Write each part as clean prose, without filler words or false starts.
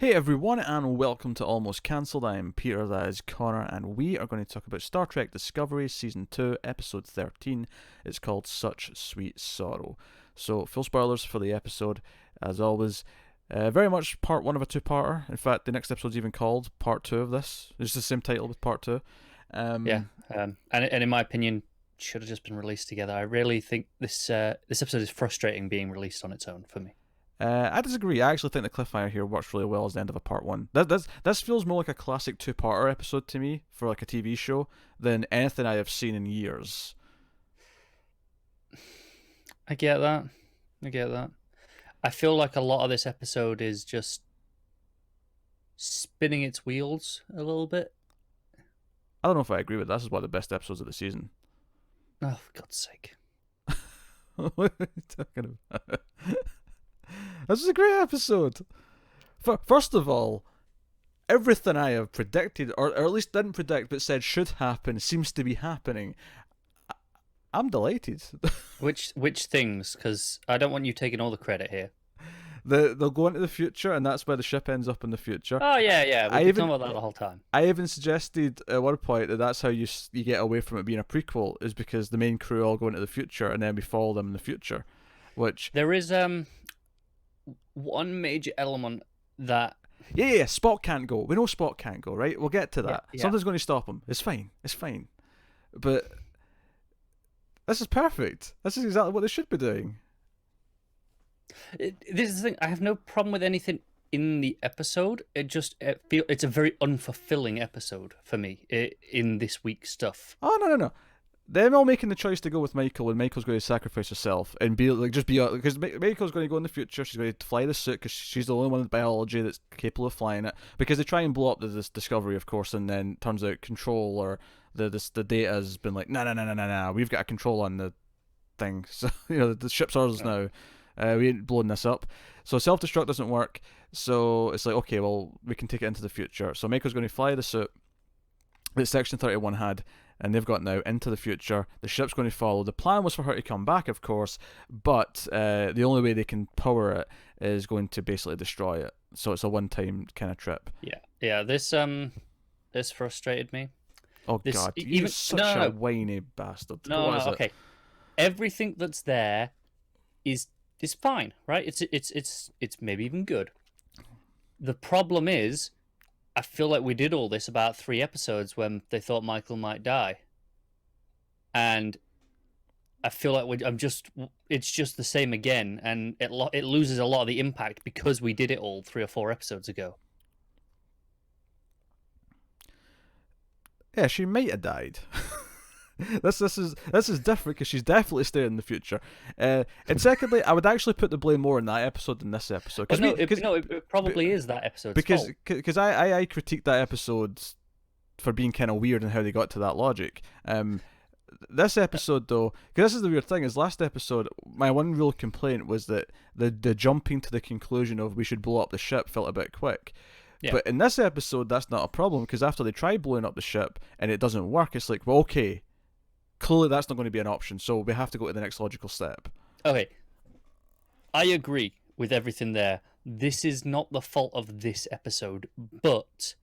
Hey everyone, and welcome to Almost Cancelled. I am Peter, that is Connor, and we are going to talk about Star Trek Discovery Season 2, Episode 13. It's called Such Sweet Sorrow. So, full spoilers for the episode, as always. Very much part 1 of a two-parter. In fact, the next episode's even called Part 2 of this. It's the same title with Part 2. And in my opinion, should have just been released together. I really think this episode is frustrating being released on its own for me. I disagree. I actually think the cliffhanger here works really well as the end of a part 1. This feels more like a classic two-parter episode to me for like a TV show than anything I have seen in years. I get that. I feel like a lot of this episode is just spinning its wheels a little bit. I don't know if I agree with that. This is one of the best episodes of the season. Oh, for God's sake. What are you talking about? This is a great episode. First of all, everything I have predicted, or at least didn't predict but said should happen, seems to be happening. I'm delighted. Which things? Because I don't want you taking all the credit here. They'll go into the future, and that's where the ship ends up in the future. Oh, yeah. We've been talking about that the whole time. I even suggested at one point that that's how you get away from it being a prequel, is because the main crew all go into the future, and then we follow them in the future. Which there is one major element that... Yeah, Spock can't go. We know Spock can't go, right? We'll get to that. Yeah. Something's going to stop him. It's fine. But this is perfect. This is exactly what they should be doing. This is the thing. I have no problem with anything in the episode. It's a very unfulfilling episode for me in this week's stuff. Oh, no. Them all making the choice to go with Michael, and Michael's going to sacrifice herself and be because Michael's going to go in the future. She's going to fly the suit because she's the only one in biology that's capable of flying it. Because they try and blow up this Discovery, of course, and then turns out control or the data has been like, no, we've got a control on the thing. So the ship's ours now. We ain't blowing this up. So self-destruct doesn't work. So it's like, okay, well, we can take it into the future. So Michael's going to fly the suit that Section 31 had, and they've got now into the future. The ship's going to follow. The plan was for her to come back, of course, but the only way they can power it is going to basically destroy it. So it's a one-time kind of trip. Yeah. This frustrated me. Oh God, you're such a whiny bastard. No, okay. Everything that's there is fine, right? It's maybe even good. The problem is, I feel like we did all this about 3 episodes when they thought Michael might die, and I feel like it's just the same again, and it loses a lot of the impact because we did it all 3 or 4 episodes ago. Yeah, she might have died. This is different because she's definitely staying in the future. And secondly, I would actually put the blame more in that episode than this episode. It probably is that episode. Because I critiqued that episode for being kind of weird and how they got to that logic. This episode though, because this is the weird thing, is last episode my one real complaint was that the jumping to the conclusion of we should blow up the ship felt a bit quick. Yeah. But in this episode, that's not a problem because after they try blowing up the ship and it doesn't work, it's like, well, okay. Clearly, that's not going to be an option, so we have to go to the next logical step. Okay. I agree with everything there. This is not the fault of this episode, but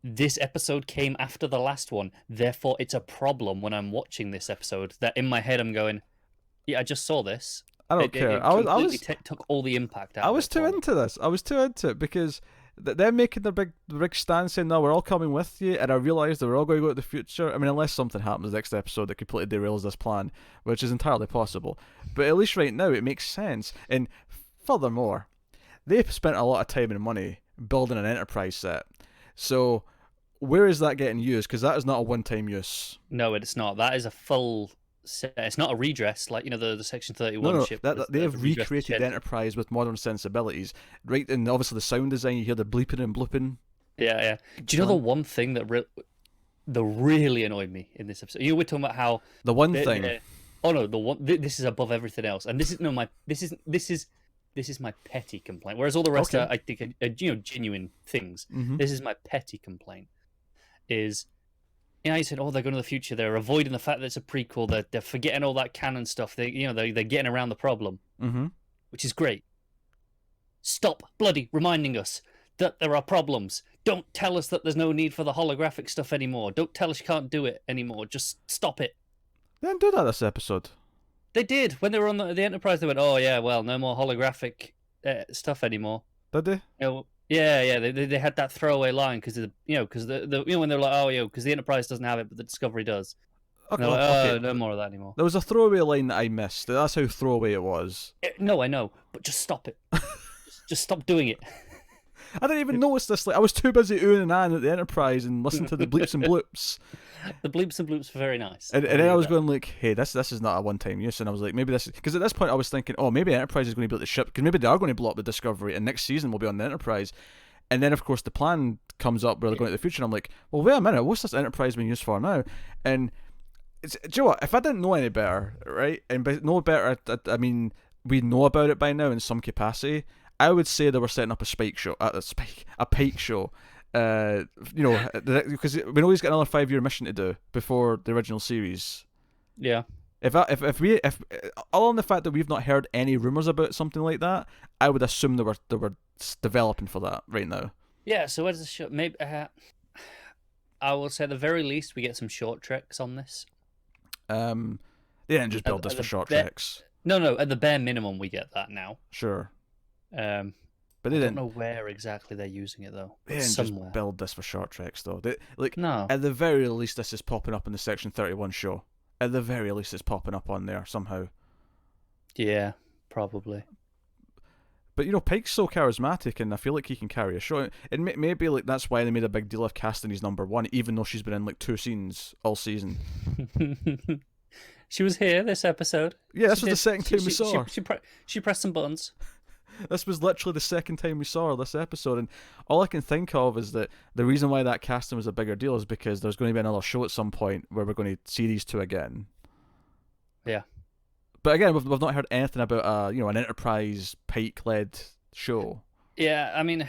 this episode came after the last one. Therefore, it's a problem when I'm watching this episode that in my head I'm going, yeah, I just saw this. I don't care. It took all the impact out. I was too into this. I was too into it because they're making the big stand saying, no, we're all coming with you, and I realised that we're all going to go to the future. I mean, unless something happens next episode that completely derails this plan, which is entirely possible. But at least right now, it makes sense. And furthermore, they've spent a lot of time and money building an Enterprise set. So where is that getting used? Because that is not a one-time use. No, it's not. That is a full set. It's not a redress like the Section 31 ship. They have recreated the Enterprise with modern sensibilities, right? And obviously the sound design, you hear the bleeping and blooping. Yeah. Do you know the one thing that really annoyed me in this episode? We're talking about how the one thing. Oh no, the one. This is above everything else, and this is my petty complaint. Whereas all the rest are, I think, are genuine things. Mm-hmm. This is my petty complaint. Is you said, they're going to the future. They're avoiding the fact that it's a prequel. They're forgetting all that canon stuff. They're getting around the problem, mm-hmm. which is great. Stop bloody reminding us that there are problems. Don't tell us that there's no need for the holographic stuff anymore. Don't tell us you can't do it anymore. Just stop it. They didn't do that this episode. They did. When they were on the Enterprise, they went, oh, yeah, well, no more holographic stuff anymore. Did they? Yeah. They had that throwaway line because when they're like, oh, because the Enterprise doesn't have it, but the Discovery does. Okay, Like, okay. No more of that anymore. There was a throwaway line that I missed. That's how throwaway it was. No, I know, but just stop it. just stop doing it. I didn't even notice this. Like, I was too busy oohing and ahhing at the Enterprise and listening to the bleeps and bloops. The bleeps and bloops were very nice. And then I was going like, hey, this is not a one-time use. And I was like, maybe this... Because at this point I was thinking, oh, maybe Enterprise is going to build the ship. Because maybe they are going to blow up the Discovery and next season we'll be on the Enterprise. And then, of course, the plan comes up where they're going to the future. And I'm like, well, wait a minute. What's this Enterprise being used for now? And do you know what? If I didn't know any better, right? And by know better, I mean, we know about it by now in some capacity. I would say they were setting up a Pike show. Because we know he's got another 5-year mission to do before the original series. Yeah. If other than the fact that we've not heard any rumors about something like that, I would assume they were developing for that right now. Yeah. So where's the show? Maybe I will say at the very least we get some short treks on this. They didn't just build this for short treks. No. At the bare minimum, we get that now. Sure. But I don't know where exactly they're using it though. They didn't just build this for short treks though. No. At the very least, this is popping up in the Section 31 show. At the very least, it's popping up on there somehow. Yeah, probably. But Pike's so charismatic, and I feel like he can carry a show. And maybe like that's why they made a big deal of casting his number one, even though she's been in like 2 scenes all season. She was here this episode. Yeah, this was the second time we saw her. She pressed some buttons. This was literally the second time we saw her this episode, and all I can think of is that the reason why that casting was a bigger deal is because there's going to be another show at some point where we're going to see these two again. Yeah. But again, we've not heard anything about an Enterprise Pike-led show. Yeah, I mean,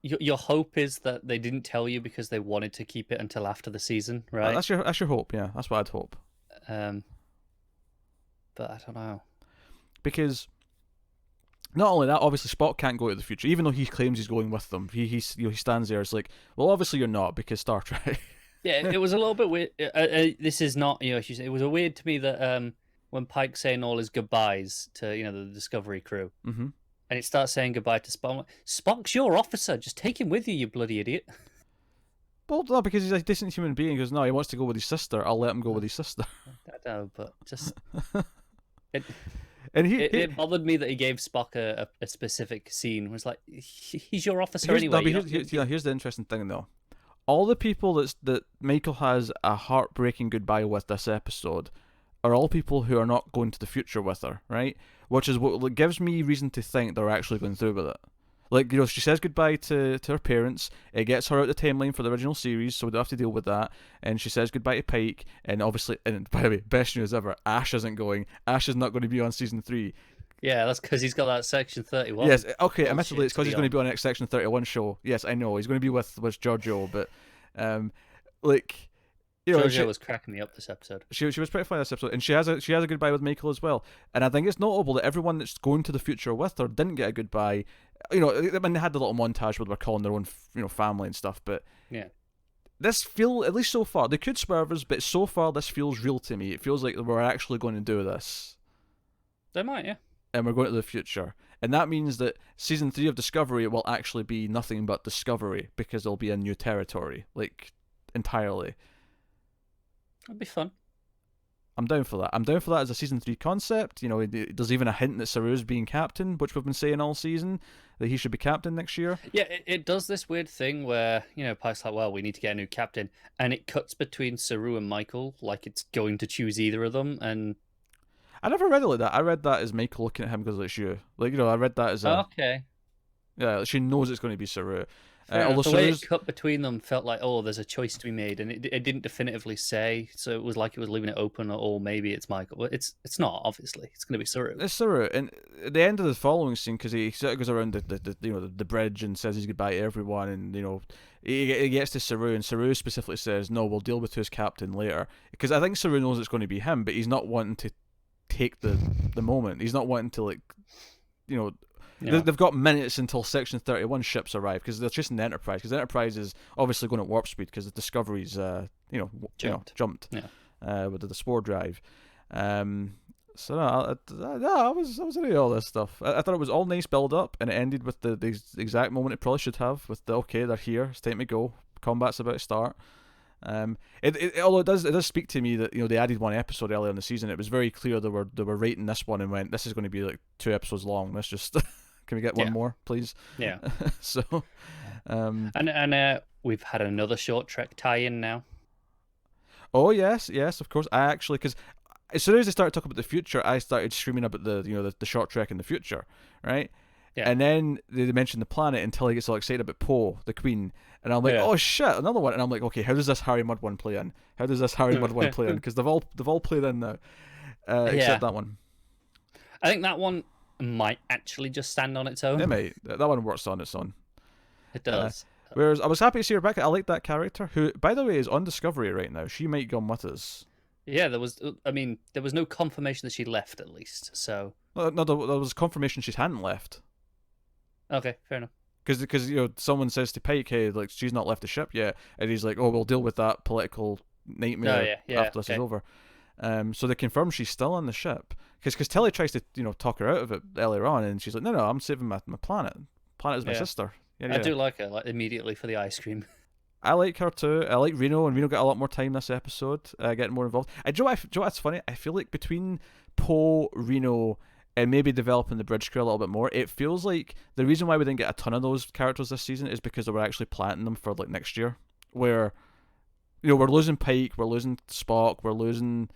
your hope is that they didn't tell you because they wanted to keep it until after the season, right? That's your hope, yeah. That's what I'd hope. But I don't know. Because not only that, obviously Spock can't go to the future, even though he claims he's going with them. He stands there. It's like, well, obviously you're not because Star Trek. Yeah, it was a little bit weird. This is not, it was weird to me that when Pike's saying all his goodbyes to the Discovery crew, mm-hmm. and it starts saying goodbye to Spock. I'm like, Spock's your officer. Just take him with you, you bloody idiot. Well, no, because he's a decent human being. He goes, no, he wants to go with his sister. I'll let him go with his sister. I know, but just it bothered me that he gave Spock a specific scene. It was like, he's your officer anyway. Here's the interesting thing, though. All the people that Michael has a heartbreaking goodbye with this episode are all people who are not going to the future with her, right? Which is what gives me reason to think they're actually going through with it. Like, she says goodbye to her parents. It gets her out the timeline for the original series, so we don't have to deal with that. And she says goodbye to Pike. And obviously, and by the way, best news ever, Ash isn't going. Ash is not going to be on season 3. Yeah, that's because he's got that Section 31. Yes, okay, admittedly, it's because he's going to be on the next Section 31 show. Yes, I know. He's going to be with Giorgio, but, Giorgio was cracking me up this episode. She was pretty funny this episode, and she has a goodbye with Michael as well. And I think it's notable that everyone that's going to the future with her didn't get a goodbye. I mean, they had the little montage where they're calling their own, family and stuff. But yeah, this at least so far, they could swerve us, but so far this feels real to me. It feels like we're actually going to do this. They might, yeah. And we're going to the future, and that means that season 3 of Discovery will actually be nothing but Discovery because there'll be a new territory, like entirely. That'd be fun. I'm down for that. I'm down for that as a season 3 concept. There's even a hint that Saru's being captain, which we've been saying all season, that he should be captain next year. Yeah, it does this weird thing where, Pike's like, well, we need to get a new captain, and it cuts between Saru and Michael, like it's going to choose either of them, and... I never read it like that. I read that as Michael looking at him because it's you. Like, I read that as a... Okay. Yeah, she knows it's going to be Saru. The way it cut between them felt like, there's a choice to be made, and it didn't definitively say, so it was like it was leaving it open, or maybe it's Michael. But it's not, obviously. It's going to be Saru. It's Saru, and at the end of the following scene, because he sort of goes around the bridge and says his goodbye to everyone, and he gets to Saru, and Saru specifically says, no, we'll deal with who's captain later. Because I think Saru knows it's going to be him, but he's not wanting to take the moment. He's not wanting to, Yeah. They've got minutes until Section 31 ships arrive because they're chasing the Enterprise. Because the Enterprise is obviously going at warp speed because the Discovery's jumped Yeah. with the spore drive. So I was into all this stuff. I thought it was all nice build up, and it ended with the exact moment it probably should have, with the okay, they're here, it's time to go. Combat's about to start. Although it does speak to me that they added one episode earlier in the season. It was very clear they were rating this one and went, this is going to be like 2 episodes long. Let's just can we get one more, please? Yeah. So, and we've had another short trek tie-in now. Oh yes, of course. I actually, because as soon as they started talking about the future, I started screaming about the short trek in the future, right? Yeah. And then they mentioned the planet until he gets all excited about Poe, the Queen, and I'm like, oh shit, another one. And I'm like, okay, how does this Harry Mudd one play in? How does this Harry Mudd one play in? Because they've all played in now, except that one. I think that one might actually just stand on its own. It might. That one works on its own. It does. Whereas I was happy to see Rebecca. I like that character, who, by the way, is on Discovery right now. She might come with us. Yeah, there was no confirmation that she left, at least. So No, there was confirmation she hadn't left. Okay, fair enough. Because someone says to Pike, hey, like, she's not left the ship yet, and he's like, oh, we'll deal with that political nightmare after this is over. So they confirm she's still on the ship, because Tilly tries to talk her out of it earlier on, and she's like, no, I'm saving my planet. Planet is my sister. I do like her, like, immediately for the ice cream. I like her too. I like Reno, and Reno got a lot more time this episode, getting more involved. Do you know what's funny? I feel like between Poe, Reno, and maybe developing the bridge crew a little bit more, it feels like the reason why we didn't get a ton of those characters this season is because they were actually planting them for like next year, where we're losing Pike, we're losing Spock, we're losing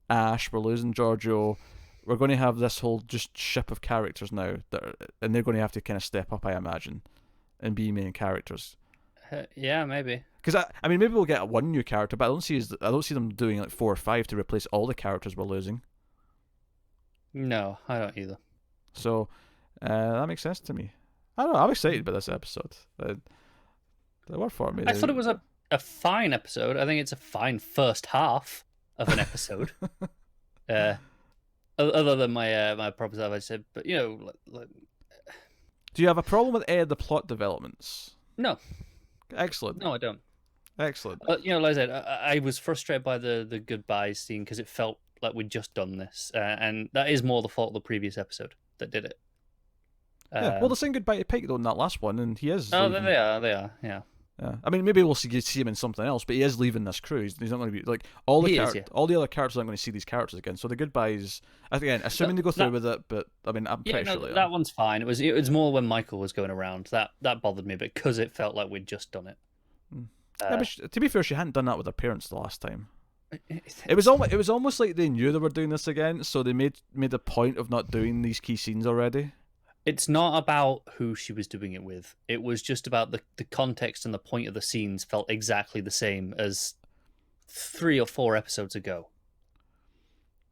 Ash, we're losing Giorgio. We're going to have this whole just ship of characters now, and they're going to have to kind of step up, I imagine, and be main characters. Yeah, maybe. Because I mean, maybe we'll get one new character, but I don't see them doing like 4 or 5 to replace all the characters we're losing. No, I don't either. So that makes sense to me. I don't know. I'm excited about this episode. They worked for me. I thought it was a fine episode. I think it's a fine first half of an episode. Other than my problems that I said, but do you have a problem with any of the plot developments? No. Excellent. No, I don't. Excellent. Like I said, I was frustrated by the goodbye scene because it felt like we'd just done this, and that is more the fault of the previous episode that did it. Yeah. Well, they're saying goodbye to Pike though in that last one, and he is. Oh, leaving. they are. Yeah. Yeah. I mean, maybe we'll see him in something else, but he is leaving this crew. He's not going to be like all the other characters aren't going to see these characters again. So the goodbyes, again, assuming they go through with it, but I mean, I'm pretty sure that one's fine. It was more when Michael was going around that bothered me, because it felt like we'd just done it. Yeah, but to be fair, she hadn't done that with her parents the last time. It was almost like they knew they were doing this again, so they made a point of not doing these key scenes already. It's not about who she was doing it with. It was just about the context and the point of the scenes felt exactly the same as 3 or 4 episodes ago.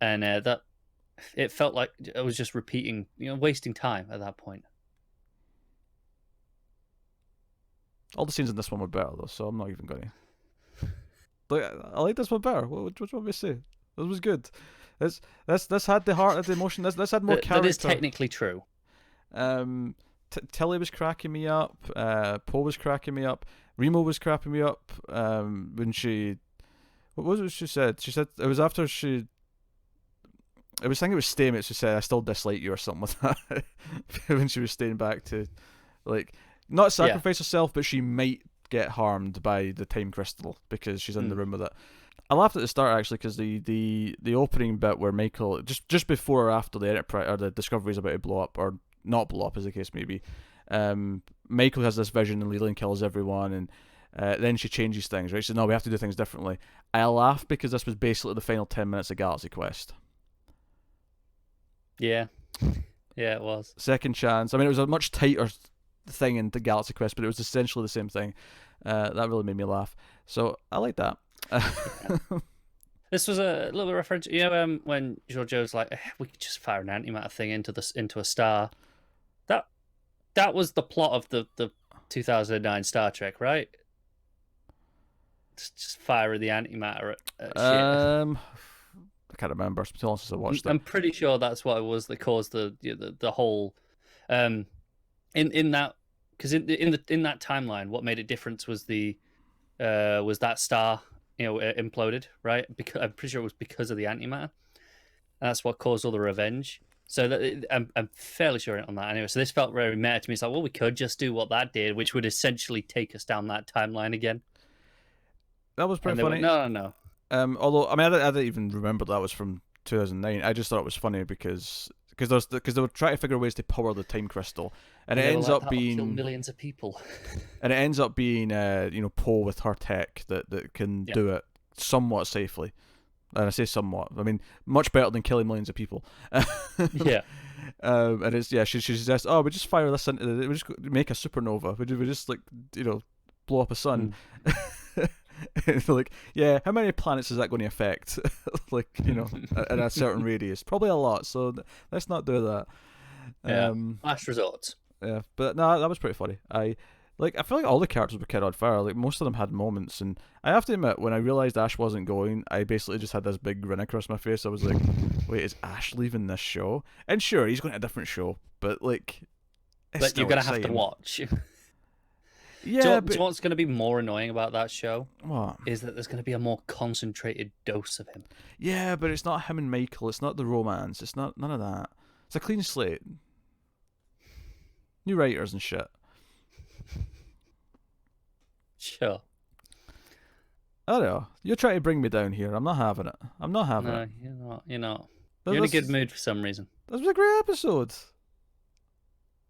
And that it felt like I was just repeating, wasting time at that point. All the scenes in this one were better though, so I'm not even going to. I like this one better. What do you want me to say? This was good. This had the heart of the emotion. This had more character. That is technically true. Tilly was cracking me up. Poe was cracking me up. Remo was cracking me up. When she, what was it she said? She said it was after she. I was thinking it was Stamets who said, "I still dislike you" or something like that. When she was staying back to, like, not sacrifice herself, but she might get harmed by the time crystal because she's in the room with it. I laughed at the start actually because the opening bit where Michael just before or after the Enterprise or the Discovery is about to blow up or not blow up as the case may be, Michael has this vision and Leland kills everyone, and then she changes things, right? She says, no, we have to do things differently. I laughed because this was basically the final 10 minutes of Galaxy Quest. Yeah, it was. Second chance. I mean, it was a much tighter thing in the Galaxy Quest, but it was essentially the same thing. That really made me laugh. So I like that. This was a little bit of reference, when Giorgio's like, we could just fire an antimatter thing into a star. That was the plot of the 2009 Star Trek, right? Just fire the antimatter at shit. I can't remember. It's been too long since I watched it. I'm pretty sure that's what it was that caused the whole in that, because in that timeline, what made it different was was that star, imploded, right? Because I'm pretty sure it was because of the antimatter, and that's what caused all the revenge. So I'm fairly sure on that anyway. So this felt very meta to me. It's like, well, we could just do what that did, which would essentially take us down that timeline again. That was pretty And they funny. went, no. Although I mean, I didn't even remember that was from 2009. I just thought it was funny because they were trying to figure ways to power the time crystal, and it ends up being kill millions of people. And it ends up being Poe with her tech that can do it somewhat safely. And I say somewhat. I mean, much better than killing millions of people. Yeah. And it's she suggests, we just fire this into we just make a supernova. We just blow up a sun. And like, yeah, how many planets is that going to affect? In a certain radius, probably a lot. So let's not do that. Last resort. Yeah, but no, that was pretty funny. I feel like all the characters were kind of on fire. Like most of them had moments, and I have to admit, when I realized Ash wasn't going, I basically just had this big grin across my face. I was like, "Wait, is Ash leaving this show?" And sure, he's going to a different show, but but you're gonna have to watch. Yeah, do you know what's going to be more annoying about that show? What? Is that there's going to be a more concentrated dose of him. Yeah, but it's not him and Michael. It's not the romance. It's not none of that. It's a clean slate. New writers and shit. Sure. I don't know. You're trying to bring me down here. I'm not having it. I'm not having it. No, you're not. You're in a good mood for some reason. That was a great episode.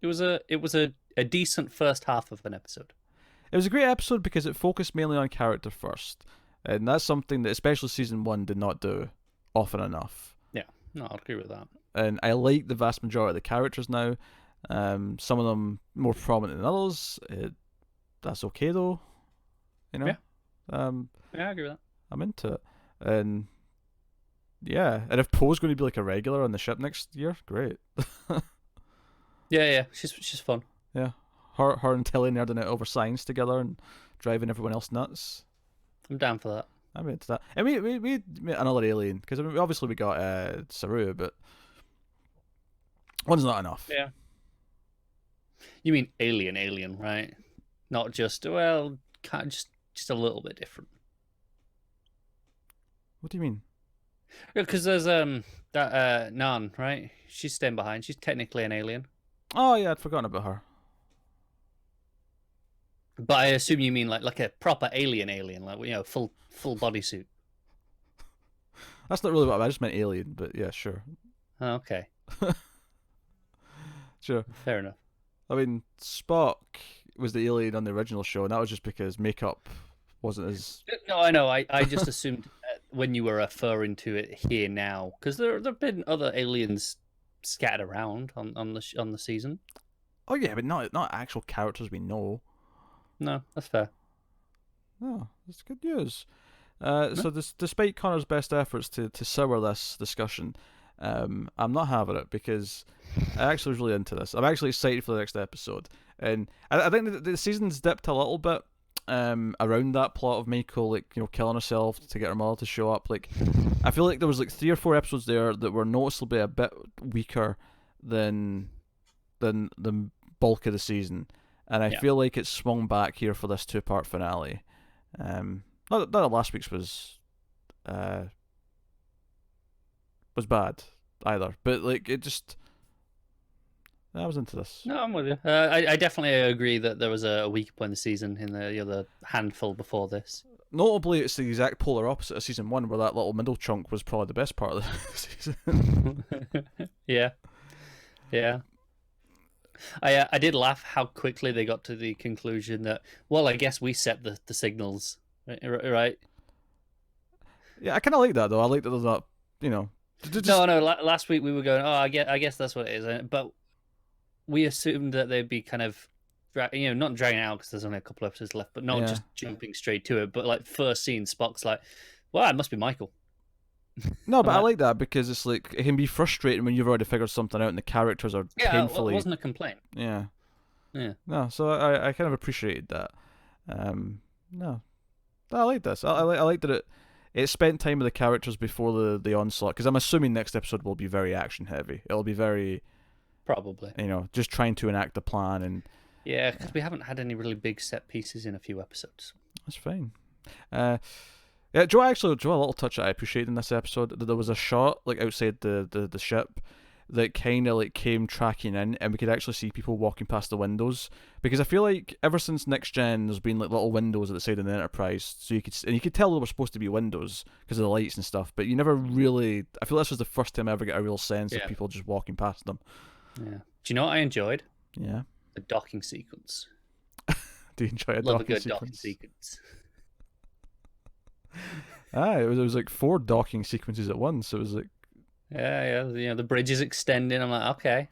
It was a decent first half of an episode. It was a great episode because it focused mainly on character first. And that's something that especially season 1 did not do often enough. Yeah, no, I'll agree with that. And I like the vast majority of the characters now. Some of them more prominent than others. That's okay though. Yeah. Yeah, I agree with that. I'm into it. And yeah, and if Poe's going to be like a regular on the ship next year, great. Yeah, she's fun. Yeah, her and Tilly nerding out over science together and driving everyone else nuts. I'm down for that. I'm into that. And we met another alien because obviously we got Saru, but one's not enough. Yeah. You mean alien, right? Not just just a little bit different. What do you mean? Because there's that Nan, right? She's staying behind. She's technically an alien. Oh yeah, I'd forgotten about her. But I assume you mean like a proper alien, like full bodysuit. That's not really what I just meant alien, but yeah, sure. Okay. Sure. Fair enough. I mean, Spock was the alien on the original show, and that was just because makeup wasn't as... No, I know. I just assumed when you were referring to it here now, because there have been other aliens scattered around on the season. Oh yeah, but not actual characters we know. No, that's fair. Oh, that's good news. So despite Connor's best efforts to sour this discussion, I'm not having it because I actually was really into this. I'm actually excited for the next episode, and I think the season's dipped a little bit around that plot of Michael killing herself to get her mother to show up. Like, I feel like there was like 3 or 4 episodes there that were noticeably a bit weaker than the bulk of the season, and I feel like it's swung back here for this 2-part finale. Not that last week's was bad either, but like it just... I was into this. No, I'm with you. I definitely agree that there was a weak point in the season in the other handful before this. Notably, it's the exact polar opposite of season 1, where that little middle chunk was probably the best part of the season. Yeah. I did laugh how quickly they got to the conclusion that, well, I guess we set the signals, right? Yeah, I kind of like that though. I like that there's not, No. Last week we were going, I guess that's what it is, but we assumed that they'd be kind of, not dragging it out because there's only a couple episodes left, but not just jumping straight to it. But like first scene, Spock's like, well, it must be Michael. No, but I like that because it's like it can be frustrating when you've already figured something out and the characters are painfully... it wasn't a complaint. Yeah. Yeah. No, so I kind of appreciated that. No, I like this. I like that it spent time with the characters before the onslaught, because I'm assuming next episode will be very action heavy. It'll be very Probably. You know, just trying to enact the plan, and Yeah, because we haven't had any really big set pieces in a few episodes. that's fine. Yeah, Joe, a little touch that I appreciated in this episode, that there was a shot like outside the ship that kind of like came tracking in, and we could actually see people walking past the windows. Because I feel like ever since Next Gen, there's been like little windows at the side of the Enterprise, so you could tell they were supposed to be windows because of the lights and stuff. But you never really. I feel this was the first time I ever get a real sense of people just walking past them. Yeah. Do you know what I enjoyed? Yeah. The docking sequence. Do you enjoy a Love docking a good sequence? docking sequence. It was like 4 docking sequences at once. It was like. Yeah. You know, the bridge is extending. I'm like, okay,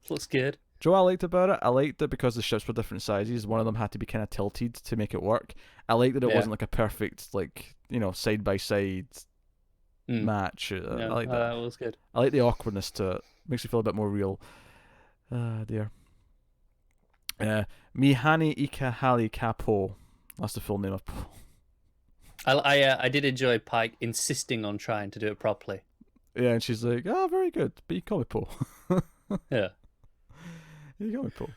this looks good. Do you know what I liked about it? I liked it because the ships were different sizes. One of them had to be kind of tilted to make it work. I liked that it wasn't like a perfect, like, you know, side by side match. I like that. That was good. I like the awkwardness to it. Makes you feel a bit more real. Dear. Mihani Ika Hali Kapo. That's the full name of Po. I did enjoy Pike insisting on trying to do it properly. Yeah, and she's like, very good, but you call me Po. Yeah. You call me Po.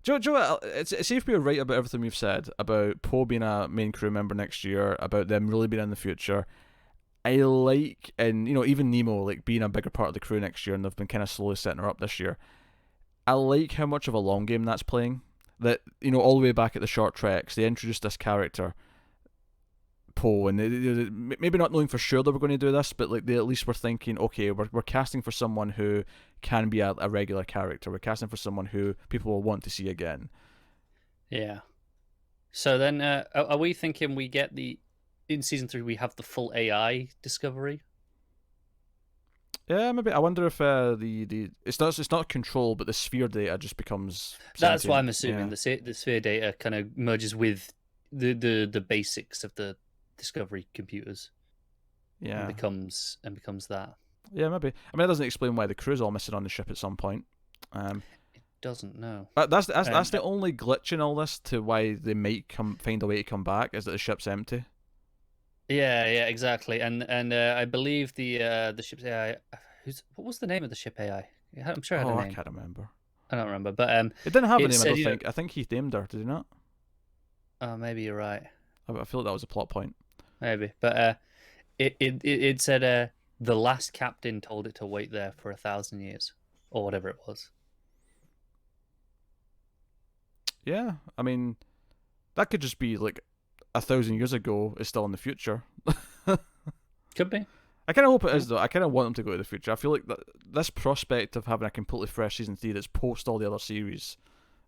Joe, see if we're right about everything we've said about Poe being a main crew member next year, about them really being in the future. I like, and you know, even Nemo like being a bigger part of the crew next year, and they've been kind of slowly setting her up this year. I like how much of a long game that's playing. That, you know, all the way back at the short treks, they introduced this character, Poe, and they, maybe not knowing for sure they were going to do this, but like they at least were thinking, okay, we're casting for someone who can be a regular character. We're casting for someone who people will want to see again. Yeah. So then, are we thinking we get in season 3 we have the full AI discovery? Yeah, maybe. I wonder if it's not control, but the sphere data just becomes. That's sentient. what I'm assuming. Yeah. The sphere data kind of merges with the basics of the Discovery computers. Yeah. And becomes that. Yeah, maybe. I mean, it doesn't explain why the crew's all missing on the ship at some point. It doesn't know. That's the only glitch in all this to why they might find a way to come back, is that the ship's empty. Yeah, exactly. And I believe the ship's AI. What was the name of the ship AI? I'm sure it had a name. I can't remember. I don't remember, but it didn't have a name. I don't think. I think he named her. Did he not? Oh, maybe you're right. I feel like that was a plot point. Maybe, but it said the last captain told it to wait there for 1,000 years, or whatever it was. Yeah, I mean, that could just be like 1,000 years ago is still in the future. Could be. I kind of hope it is, though. I kind of want them to go to the future. I feel like this prospect of having a completely fresh season 3 that's post all the other series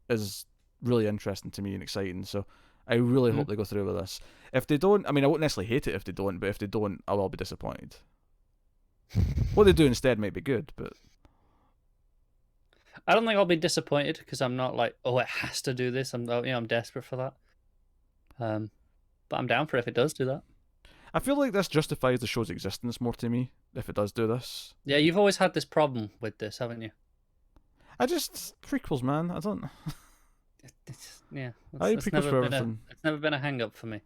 is really interesting to me and exciting. So I really hope they go through with this. If they don't, I mean, I won't necessarily hate it if they don't, but if they don't, I will be disappointed. What they do instead might be good, but I don't think I'll be disappointed because I'm not like, oh, it has to do this. I'm desperate for that. But I'm down for if it does do that. I feel like this justifies the show's existence more to me if it does do this. Yeah, you've always had this problem with this, haven't you? Prequels, man. I don't. I hate prequels for everything. It's never been a hang-up for me.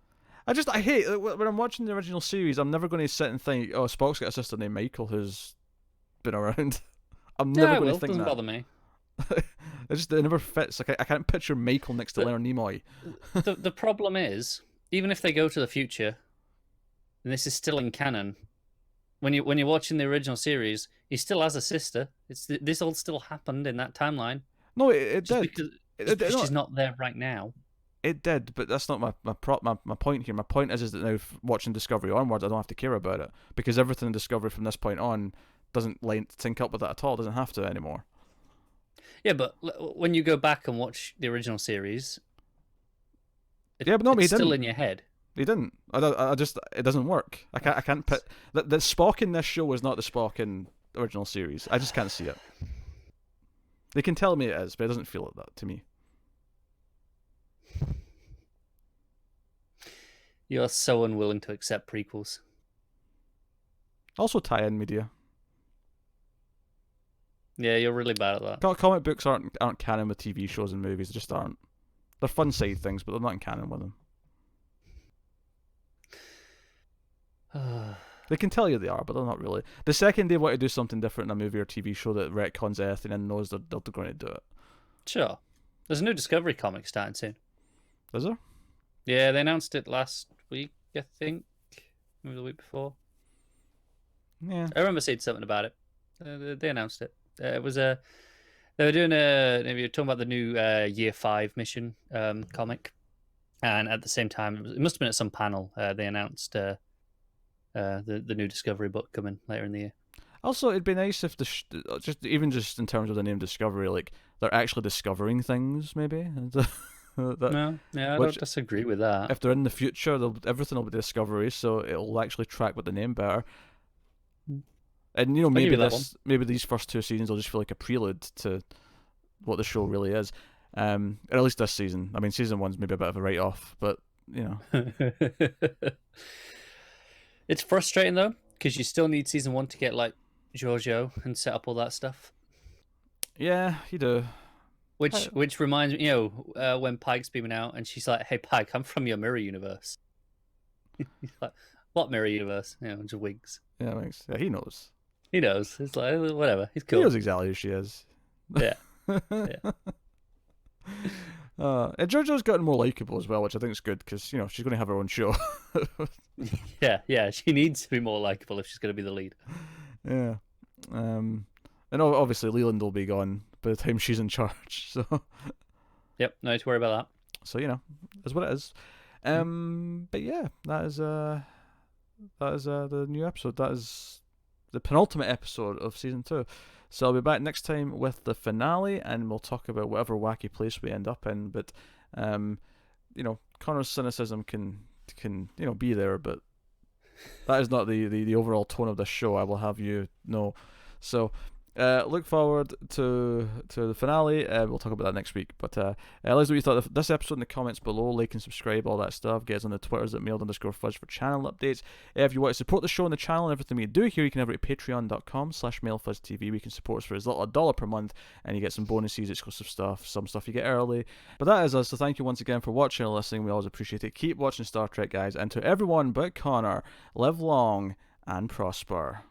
I hate when I'm watching the original series. I'm never going to sit and think, oh, Spock's got a sister named Michael who's been around. I'm never going to think that. Doesn't bother me. It never fits. Like I can't picture Michael next to Leonard Nimoy. the problem is, even if they go to the future, and this is still in canon, when you're watching the original series, he still has a sister. This all still happened in that timeline. No, it did. Because she's not there right now. It did, but that's not my point here. My point is that now watching Discovery onwards, I don't have to care about it because everything in Discovery from this point on doesn't sync up with that at all. It doesn't have to anymore. Yeah, but when you go back and watch the original series, it's still in your head. He didn't. I just it doesn't work. I can't put the Spock in this show is not the Spock in the original series. I just can't see it. They can tell me it is, but it doesn't feel like that to me. You're so unwilling to accept prequels. Also tie-in media. Yeah, you're really bad at that. Comic books aren't canon with TV shows and movies. They just aren't. They're fun side things, but they're not in canon with them. They can tell you they are, but they're not really. The second they want to do something different in a movie or TV show that retcons everything and knows they're going to do it. Sure. There's a new Discovery comic starting soon. Is there? Yeah, they announced it last week, I think. Maybe the week before. Yeah. I remember seeing something about it. They announced it. It was a. They were doing a. Maybe you're talking about the new Year 5 mission comic, and at the same time, it must have been at some panel. They announced the new Discovery book coming later in the year. Also, it'd be nice if just in terms of the name Discovery, like they're actually discovering things, maybe. No, yeah, I don't disagree with that. If they're in the future, everything will be Discovery, so it'll actually track with the name better. And maybe these first 2 seasons will just feel like a prelude to what the show really is. Or at least this season. I mean, season 1's maybe a bit of a write-off, but It's frustrating though, because you still need season 1 to get like Giorgio and set up all that stuff. Yeah, you do. Which reminds me, when Pike's beaming out and she's like, "Hey Pike, I'm from your mirror universe." He's like, "What mirror universe?" Just wigs. Yeah, he knows. He knows. It's like whatever. He's cool. He knows exactly who she is. Yeah. Yeah. And JoJo's gotten more likable as well, which I think is good because she's going to have her own show. Yeah. She needs to be more likable if she's going to be the lead. Yeah. And obviously Leland will be gone by the time she's in charge. So. Yep. No need to worry about that. So that's what it is. But yeah, that is the new episode. That is the penultimate episode of season 2. So I'll be back next time with the finale, and we'll talk about whatever wacky place we end up in. But Connor's cynicism can be there, but that is not the overall tone of this show. I will have you know. So look forward to the finale. We'll talk about that next week. But let us know what you thought of this episode in the comments below. Like and subscribe, all that stuff. Get us on the Twitters at mailed_fudge for channel updates. If you want to support the show and the channel and everything we do here, you can head over to patreon.com/mailfuzztv. We can support us for as little as $1 per month, and you get some bonuses, exclusive stuff, some stuff you get early. But that is us, so thank you once again for watching and listening. We always appreciate it. Keep watching Star Trek, guys. And to everyone but Connor, live long and prosper.